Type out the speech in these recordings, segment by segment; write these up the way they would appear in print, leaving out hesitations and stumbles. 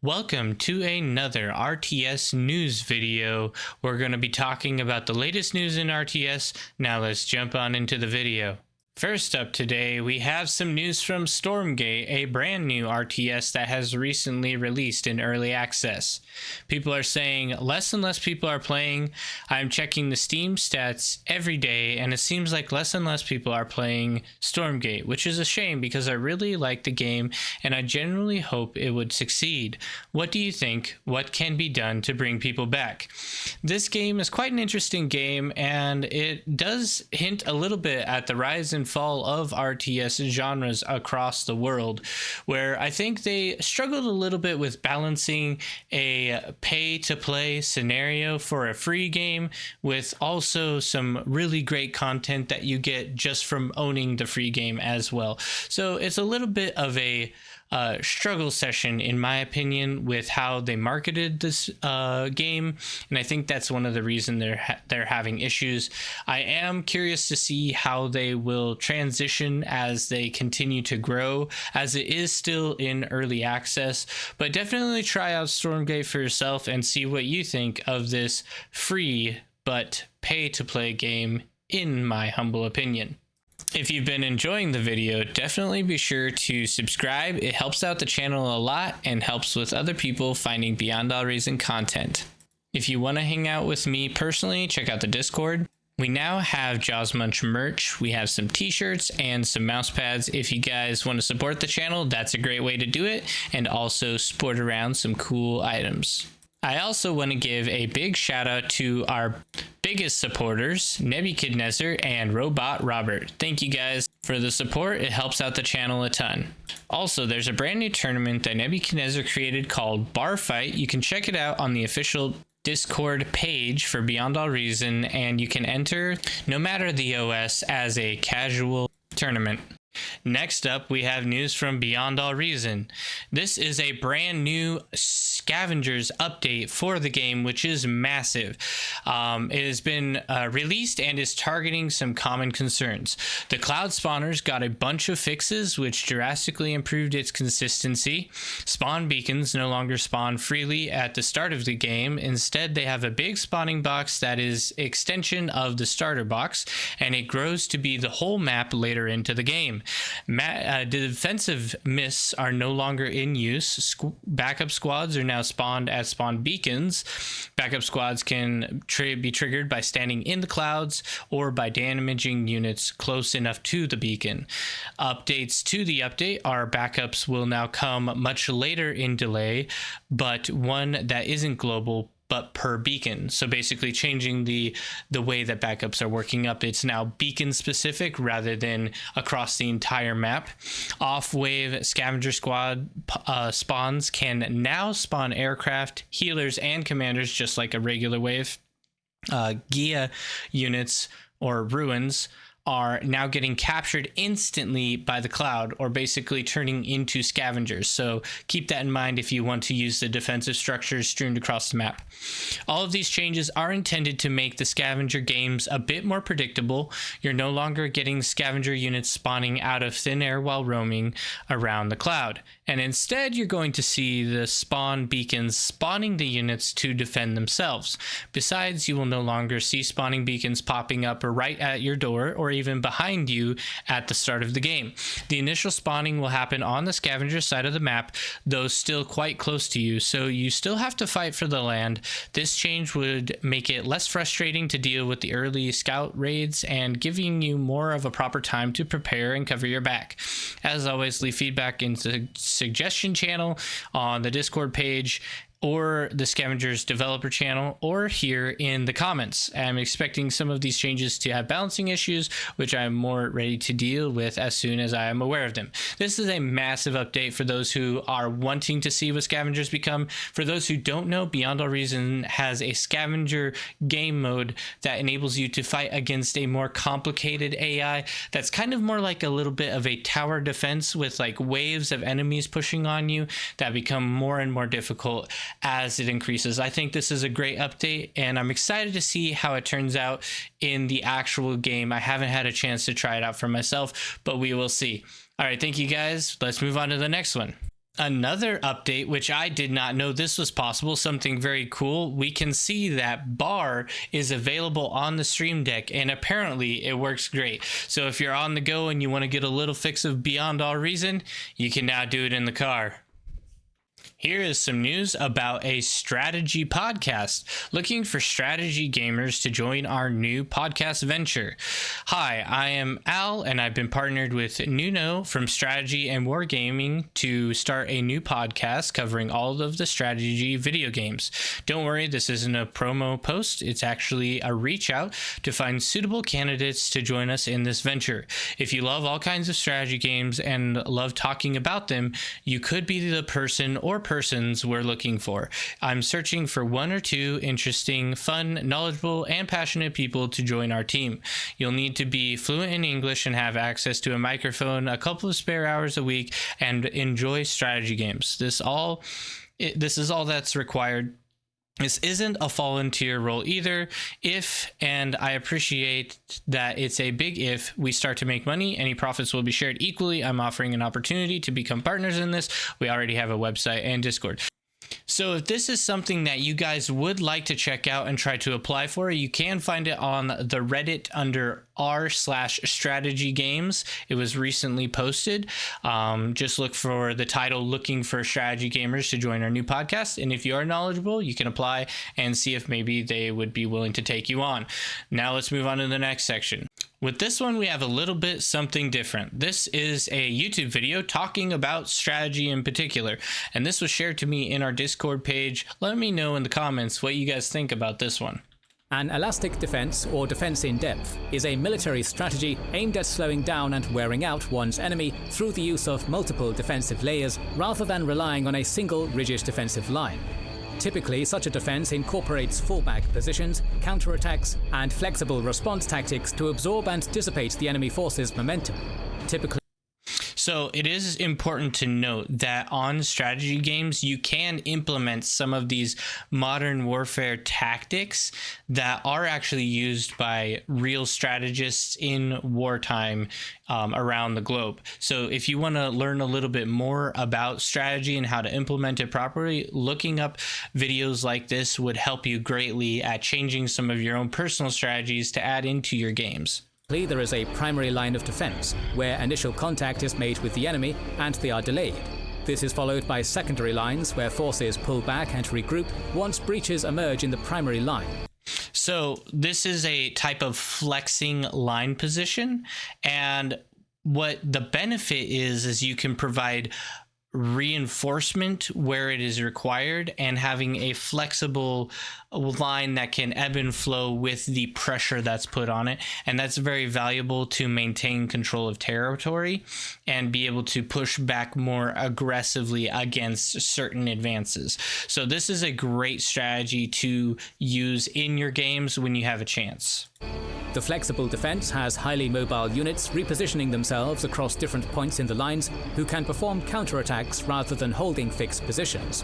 Welcome to another RTS news video. We're going to be talking about the latest news in RTS. Now let's jump on into the video. First up today, we have some news from Stormgate, a brand new RTS that has recently released in early access. People are saying less and less people are playing. I'm checking the Steam stats every day, and it seems like less and less people are playing Stormgate, which is a shame because I really like the game and I genuinely hope it would succeed. What do you think? What can be done to bring people back? This game is quite an interesting game, and it does hint a little bit at the rise and fall of RTS genres across the world, where I think they struggled a little bit with balancing a pay-to-play scenario for a free game with also some really great content that you get just from owning the free game as well. So it's a little bit of a struggle session, in my opinion, with how they marketed this game, and I think that's one of the reasons they're having issues. I am curious to see how they will transition as they continue to grow, as it is still in early access. But definitely try out Stormgate for yourself and see what you think of this free but pay-to-play game, in my humble opinion. If you've been enjoying the video, definitely be sure to subscribe. It helps out the channel a lot and helps with other people finding Beyond All Reason content. If you want to hang out with me personally, check out the Discord. We now have Jaws Munch merch. We have some t-shirts and some mouse pads. If you guys want to support the channel, that's a great way to do it, and also sport around some cool items. I also want to give a big shout out to our biggest supporters, Nebuchadnezzar and Robot Robert. Thank you guys for the support. It helps out the channel a ton. Also, there's a brand new tournament that Nebuchadnezzar created called Bar Fight. You can check it out on the official Discord page for Beyond All Reason, and you can enter no matter the OS as a casual tournament. Next up, we have news from Beyond All Reason. This is a brand new Scavengers update for the game, which is massive. It has been released and is targeting some common concerns. The cloud spawners got a bunch of fixes, which drastically improved its consistency. Spawn beacons no longer spawn freely at the start of the game. Instead, they have a big spawning box that is extension of the starter box, and it grows to be the whole map later into the game. The defensive mists are no longer in use. Backup squads are now spawned as spawn beacons. Backup squads can be triggered by standing in the clouds or by damaging units close enough to the beacon. Updates to the update are backups will now come much later in delay, but one that isn't global but per beacon. So basically changing the way that backups are working up. It's now beacon specific rather than across the entire map. Off-wave scavenger squad spawns can now spawn aircraft, healers, and commanders just like a regular wave. Gia units or ruins are now getting captured instantly by the cloud, or basically turning into scavengers. So keep that in mind if you want to use the defensive structures strewn across the map. All of these changes are intended to make the scavenger games a bit more predictable. You're no longer getting scavenger units spawning out of thin air while roaming around the cloud. And instead, you're going to see the spawn beacons spawning the units to defend themselves. Besides, you will no longer see spawning beacons popping up right at your door or even behind you at the start of the game. The initial spawning will happen on the scavenger side of the map, though still quite close to you, so you still have to fight for the land. This change would make it less frustrating to deal with the early scout raids and giving you more of a proper time to prepare and cover your back. As always, leave feedback in the suggestion channel on the Discord page, or the Scavengers developer channel, or here in the comments. I'm expecting some of these changes to have balancing issues, which I'm more ready to deal with as soon as I am aware of them. This is a massive update for those who are wanting to see what Scavengers become. For those who don't know, Beyond All Reason has a Scavenger game mode that enables you to fight against a more complicated AI that's kind of more like a little bit of a tower defense with like waves of enemies pushing on you that become more and more difficult as it increases. I think this is a great update, and I'm excited to see how it turns out in the actual game. I haven't had a chance to try it out for myself, but we will see. All right, thank you guys. Let's move on to the next one. Another update, which I did not know this was possible, something very cool. We can see that bar is available on the Stream Deck, and apparently it works great. So if you're on the go and you want to get a little fix of Beyond All Reason, you can now do it in the car. Here is some news about a strategy podcast. Looking for strategy gamers to join our new podcast venture. Hi, I am Al, and I've been partnered with Nuno from Strategy and Wargaming to start a new podcast covering all of the strategy video games. Don't worry, this isn't a promo post. It's actually a reach out to find suitable candidates to join us in this venture. If you love all kinds of strategy games and love talking about them, you could be the person or persons we're looking for. I'm searching for one or two interesting, fun, knowledgeable, and passionate people to join our team. You'll need to be fluent in English and have access to a microphone, a couple of spare hours a week, and enjoy strategy games. This is all that's required. This isn't a volunteer role either. If, and I appreciate that it's a big if, we start to make money, any profits will be shared equally. I'm offering an opportunity to become partners in this. We already have a website and Discord. So if this is something that you guys would like to check out and try to apply for, you can find it on the Reddit under r/strategy games. It was recently posted. Just look for the title, Looking for Strategy Gamers to join our new podcast. And if you are knowledgeable, you can apply and see if maybe they would be willing to take you on. Now let's move on to the next section. With this one, we have a little bit something different. This is a YouTube video talking about strategy in particular, and this was shared to me in our Discord page. Let me know in the comments what you guys think about this one. An elastic defense, or defense in depth, is a military strategy aimed at slowing down and wearing out one's enemy through the use of multiple defensive layers rather than relying on a single rigid defensive line. Typically, such a defense incorporates fallback positions, counterattacks, and flexible response tactics to absorb and dissipate the enemy force's momentum. So it is important to note that on strategy games, you can implement some of these modern warfare tactics that are actually used by real strategists in wartime around the globe. So if you want to learn a little bit more about strategy and how to implement it properly, looking up videos like this would help you greatly at changing some of your own personal strategies to add into your games. There is a primary line of defense, where initial contact is made with the enemy and they are delayed. This is followed by secondary lines, where forces pull back and regroup once breaches emerge in the primary line. So this is a type of flexing line position, and what the benefit is you can provide reinforcement where it is required and having a flexible line that can ebb and flow with the pressure that's put on it, and that's very valuable to maintain control of territory and be able to push back more aggressively against certain advances. So this is a great strategy to use in your games when you have a chance. The flexible defense has highly mobile units repositioning themselves across different points in the lines who can perform counterattacks rather than holding fixed positions.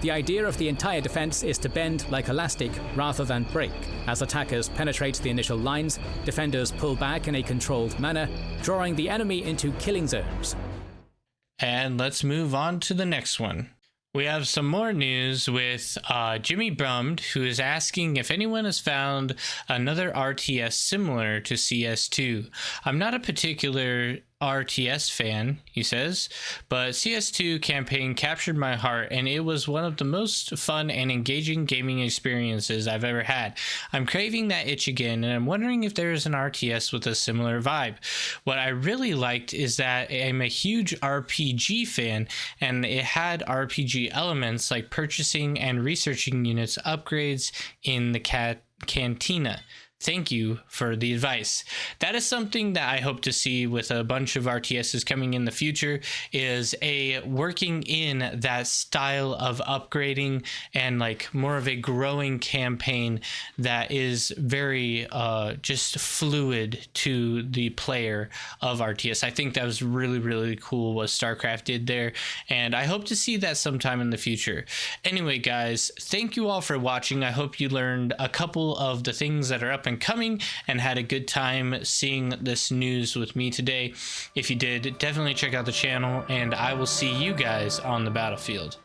The idea of the entire defense is to bend like elastic rather than break. As attackers penetrate the initial lines, defenders pull back in a controlled manner, drawing the enemy into killing zones. And let's move on to the next one. We have some more news with Jimmy Brummed, who is asking if anyone has found another RTS similar to CS2. I'm not a particular RTS fan, he says, but CS2 campaign captured my heart, and it was one of the most fun and engaging gaming experiences I've ever had. I'm craving that itch again, and I'm wondering if there is an RTS with a similar vibe. What I really liked is that I'm a huge RPG fan, and it had RPG elements like purchasing and researching units, upgrades in the cantina. Thank you for the advice. That is something that I hope to see with a bunch of RTSs coming in the future, is a working in that style of upgrading and like more of a growing campaign that is very just fluid to the player of RTS. I think that was really, really cool what StarCraft did there, and I hope to see that sometime in the future. Anyway, guys, thank you all for watching. I hope you learned a couple of the things that are up and coming and had a good time seeing this news with me today. If you did, definitely check out the channel, and I will see you guys on the battlefield.